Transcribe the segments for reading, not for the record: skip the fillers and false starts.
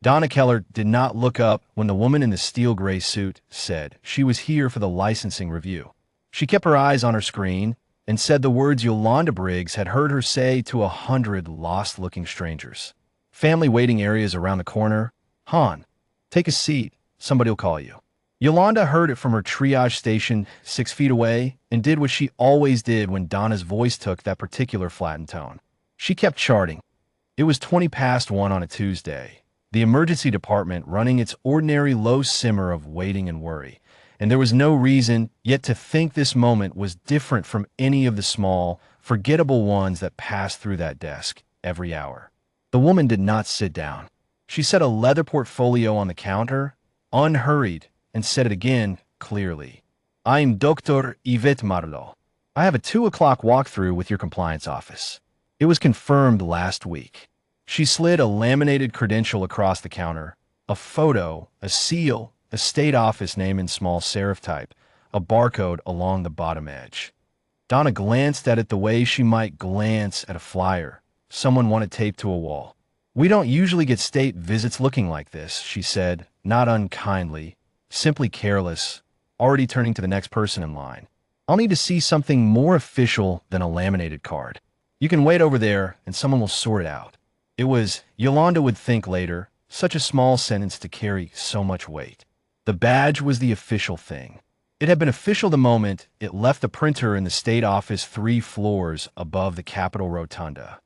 Donna Keller did not look up when the woman in the steel gray suit said she was here for the licensing review. She kept her eyes on her screen and said the words Yolanda Briggs had heard her say to 100 lost-looking strangers. Family waiting areas around the corner. Han, take a seat. Somebody'll call you. Yolanda heard it from her triage station 6 feet away and did what she always did when Donna's voice took that particular flattened tone. She kept charting. It was 20 past 1 on a Tuesday. The emergency department running its ordinary low simmer of waiting and worry. And there was no reason yet to think this moment was different from any of the small, forgettable ones that passed through that desk every hour. The woman did not sit down. She set a leather portfolio on the counter, unhurried, and said it again, clearly. I'm Dr. Yvette Marlowe. I have a 2 o'clock walkthrough with your compliance office. It was confirmed last week. She slid a laminated credential across the counter, a photo, a seal, a state office name in small serif type, a barcode along the bottom edge. Donna glanced at it the way she might glance at a flyer someone wanted taped to a wall. We don't usually get state visits looking like this, she said, not unkindly, simply careless, already turning to the next person in line. I'll need to see something more official than a laminated card. You can wait over there and someone will sort it out. It was, Yolanda would think later, such a small sentence to carry so much weight. The badge was the official thing. It had been official the moment it left the printer in the state office 3 floors above the Capitol Rotunda.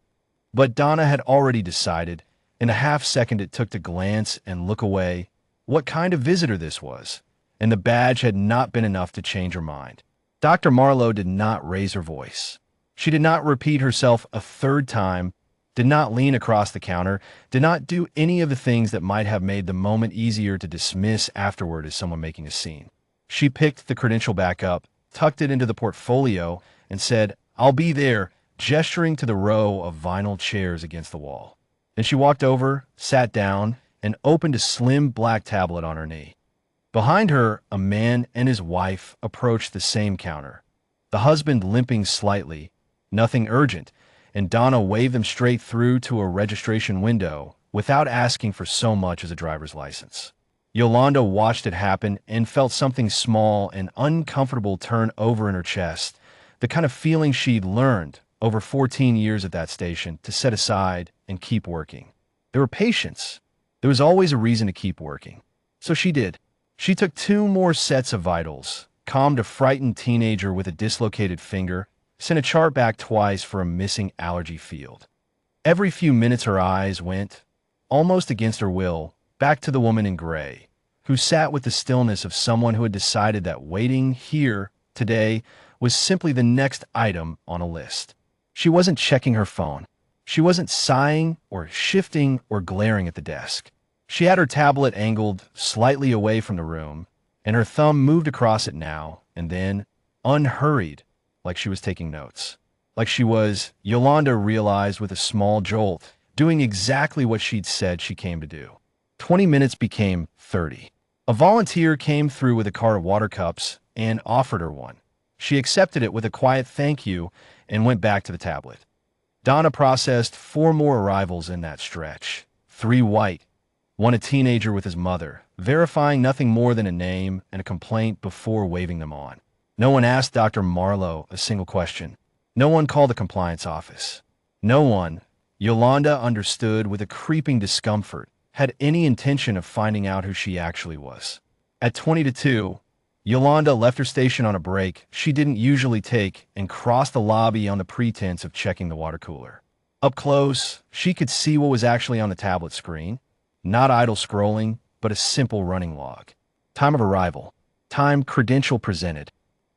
But Donna had already decided, in a half-second it took to glance and look away, what kind of visitor this was, and the badge had not been enough to change her mind. Dr. Marlowe did not raise her voice. She did not repeat herself a 3rd time, did not lean across the counter, did not do any of the things that might have made the moment easier to dismiss afterward as someone making a scene. She picked the credential back up, tucked it into the portfolio, and said, I'll be there, gesturing to the row of vinyl chairs against the wall. Then she walked over, sat down, and opened a slim black tablet on her knee. Behind her, a man and his wife approached the same counter, the husband limping slightly, nothing urgent, and Donna waved them straight through to a registration window without asking for so much as a driver's license. Yolanda watched it happen and felt something small and uncomfortable turn over in her chest, the kind of feeling she'd learned over 14 years at that station to set aside and keep working. There were patients. There was always a reason to keep working. So she did. She took 2 more sets of vitals, calmed a frightened teenager with a dislocated finger, sent a chart back twice for a missing allergy field. Every few minutes her eyes went, almost against her will, back to the woman in gray, who sat with the stillness of someone who had decided that waiting here today was simply the next item on a list. She wasn't checking her phone. She wasn't sighing or shifting or glaring at the desk. She had her tablet angled slightly away from the room, and her thumb moved across it now and then, unhurried, like she was taking notes. Like she was, Yolanda realized with a small jolt, doing exactly what she'd said she came to do. 20 minutes became 30. A volunteer came through with a cart of water cups and offered her one. She accepted it with a quiet thank you and went back to the tablet. Donna processed 4 more arrivals in that stretch. 3 white, 1 a teenager with his mother, verifying nothing more than a name and a complaint before waving them on. No one asked Dr. Marlowe a single question. No one called the compliance office. No one, Yolanda understood with a creeping discomfort, had any intention of finding out who she actually was. At 20 to 2, Yolanda left her station on a break she didn't usually take and crossed the lobby on the pretense of checking the water cooler. Up close, she could see what was actually on the tablet screen. Not idle scrolling, but a simple running log. Time of arrival. Time credential presented.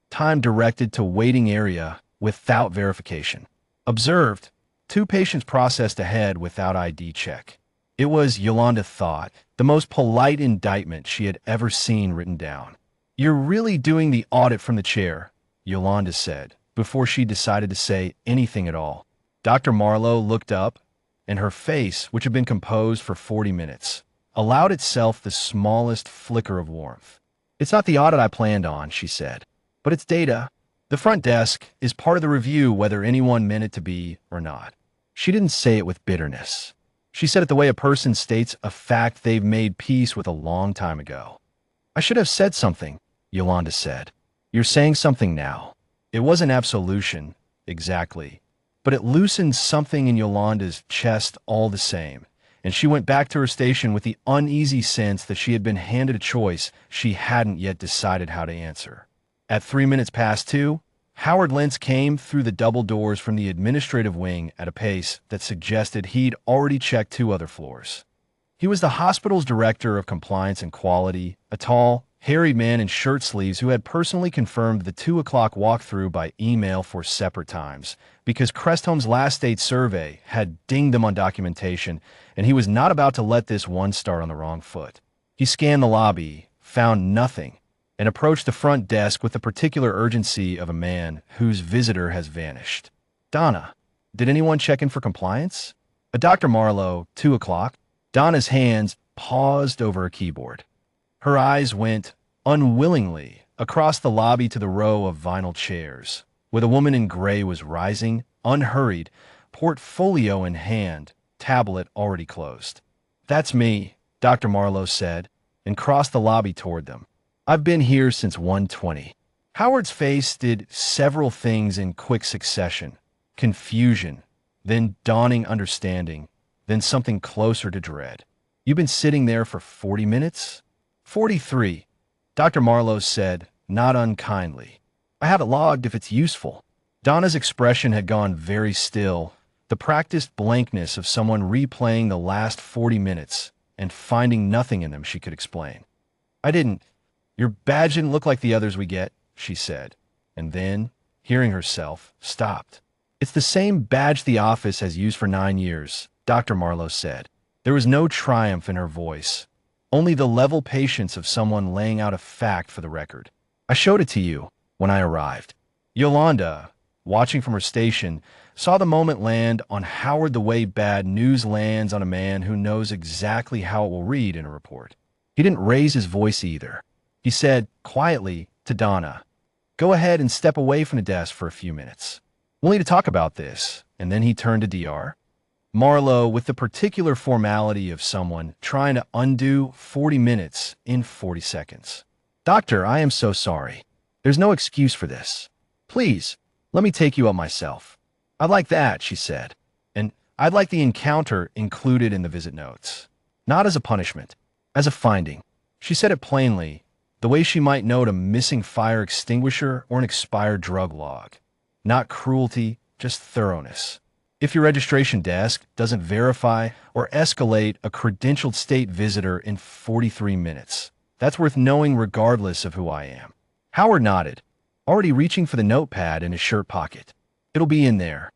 Time directed to waiting area without verification. Observed, 2 patients processed ahead without ID check. It was, Yolanda thought, the most polite indictment she had ever seen written down. You're really doing the audit from the chair, Yolanda said, before she decided to say anything at all. Dr. Marlowe looked up, and her face, which had been composed for 40 minutes, allowed itself the smallest flicker of warmth. It's not the audit I planned on, she said, but it's data. The front desk is part of the review whether anyone meant it to be or not. She didn't say it with bitterness. She said it the way a person states a fact they've made peace with a long time ago. I should have said something, Yolanda said. You're saying something now. It wasn't absolution, exactly, but it loosened something in Yolanda's chest all the same, and she went back to her station with the uneasy sense that she had been handed a choice she hadn't yet decided how to answer. At 2:03, Howard Lentz came through the double doors from the administrative wing at a pace that suggested he'd already checked 2 other floors. He was the hospital's director of compliance and quality, a tall, hairy man in shirt sleeves who had personally confirmed the 2 o'clock walkthrough by email 4 separate times, because Cresthome's last state survey had dinged them on documentation, and he was not about to let this one start on the wrong foot. He scanned the lobby, found nothing, and approached the front desk with the particular urgency of a man whose visitor has vanished. Donna, did anyone check in for compliance? Dr. Marlowe, 2 o'clock. Donna's hands paused over a keyboard. Her eyes went, unwillingly, across the lobby to the row of vinyl chairs, where the woman in gray was rising, unhurried, portfolio in hand, tablet already closed. That's me, Dr. Marlowe said, and crossed the lobby toward them. I've been here since 1:20. Howard's face did several things in quick succession. Confusion, then dawning understanding, then something closer to dread. You've been sitting there for 40 minutes? 43, Dr. Marlowe said, not unkindly. I have it logged if it's useful. Donna's expression had gone very still, the practiced blankness of someone replaying the last 40 minutes and finding nothing in them she could explain. I didn't. Your badge didn't look like the others we get, she said, and then, hearing herself, stopped. It's the same badge the office has used for 9 years, Dr. Marlowe said. There was no triumph in her voice, only the level patience of someone laying out a fact for the record. I showed it to you when I arrived. Yolanda, watching from her station, saw the moment land on Howard the way bad news lands on a man who knows exactly how it will read in a report. He didn't raise his voice either. He said, quietly, to Donna, go ahead and step away from the desk for a few minutes. We'll need to talk about this. And then he turned to Dr. Marlowe with the particular formality of someone trying to undo 40 minutes in 40 seconds. Doctor, I am so sorry. There's no excuse for this. Please, let me take you up myself. I'd like that, she said. And I'd like the encounter included in the visit notes. Not as a punishment, as a finding. She said it plainly, the way she might note a missing fire extinguisher or an expired drug log. Not cruelty, just thoroughness. If your registration desk doesn't verify or escalate a credentialed state visitor in 43 minutes, that's worth knowing regardless of who I am. Howard nodded, already reaching for the notepad in his shirt pocket. It'll be in there.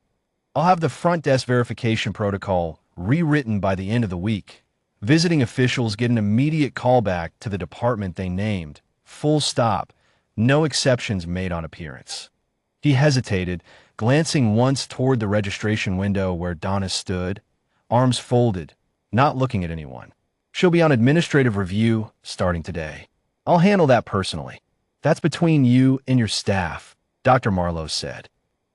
I'll have the front desk verification protocol rewritten by the end of the week. Visiting officials get an immediate callback to the department they named. Full stop. No exceptions made on appearance. He hesitated, glancing once toward the registration window where Donna stood, arms folded, not looking at anyone. She'll be on administrative review starting today. I'll handle that personally. That's between you and your staff, Dr. Marlowe said.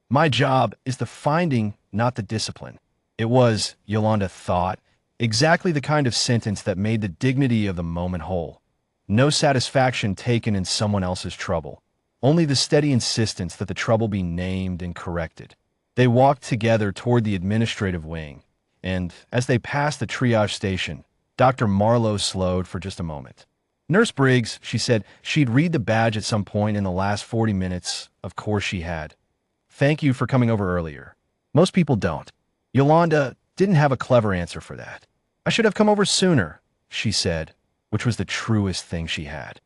My job is the finding, not the discipline. It was, Yolanda thought, exactly the kind of sentence that made the dignity of the moment whole. No satisfaction taken in someone else's trouble. Only the steady insistence that the trouble be named and corrected. They walked together toward the administrative wing, and as they passed the triage station, Dr. Marlowe slowed for just a moment. Nurse Briggs, she said, she'd read the badge at some point in the last 40 minutes. Of course she had. Thank you for coming over earlier. Most people don't. Yolanda didn't have a clever answer for that. I should have come over sooner, she said, which was the truest thing she had.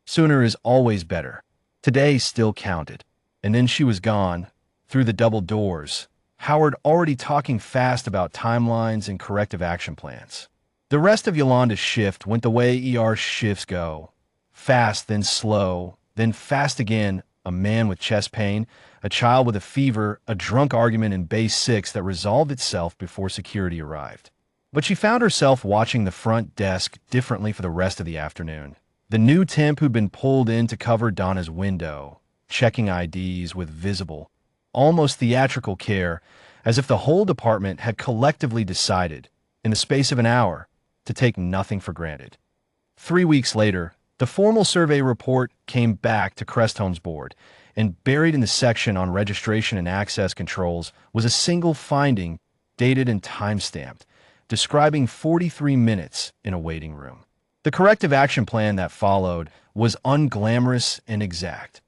Sooner is always better. Today still counted. And then she was gone, through the double doors, Howard already talking fast about timelines and corrective action plans. The rest of Yolanda's shift went the way ER shifts go. Fast, then slow, then fast again, a man with chest pain, a child with a fever, a drunk argument in Base 6 that resolved itself before security arrived. But she found herself watching the front desk differently for the rest of the afternoon. The new temp who'd been pulled in to cover Donna's window, checking IDs with visible, almost theatrical care, as if the whole department had collectively decided in the space of an hour, to take nothing for granted. 3 weeks later, the formal survey report came back to Cresthome's board, and buried in the section on registration and access controls was a single finding, dated and time-stamped, describing 43 minutes in a waiting room. The corrective action plan that followed was unglamorous and exact.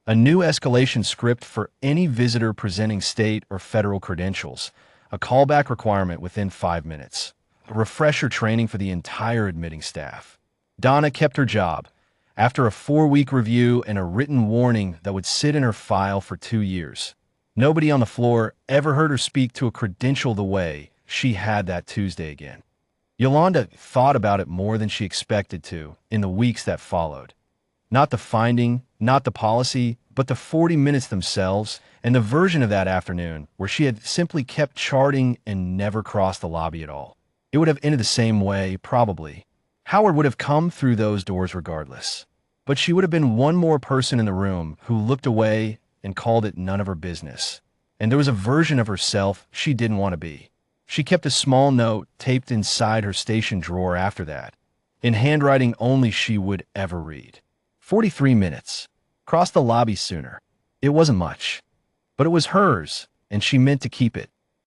A new escalation script for any visitor presenting state or federal credentials, a callback requirement within 5 minutes, a refresher training for the entire admitting staff. Donna kept her job after a 4-week review and a written warning that would sit in her file for 2 years. Nobody on the floor ever heard her speak to a credential the way she had that Tuesday again. Yolanda thought about it more than she expected to in the weeks that followed. Not the finding, not the policy, but the 40 minutes themselves, and the version of that afternoon where she had simply kept charting and never crossed the lobby at all. It would have ended the same way, probably. Howard would have come through those doors regardless. But she would have been one more person in the room who looked away and called it none of her business. And there was a version of herself she didn't want to be. She kept a small note taped inside her station drawer after that, in handwriting only she would ever read. 43 minutes. Crossed the lobby sooner. It wasn't much. But it was hers, and she meant to keep it.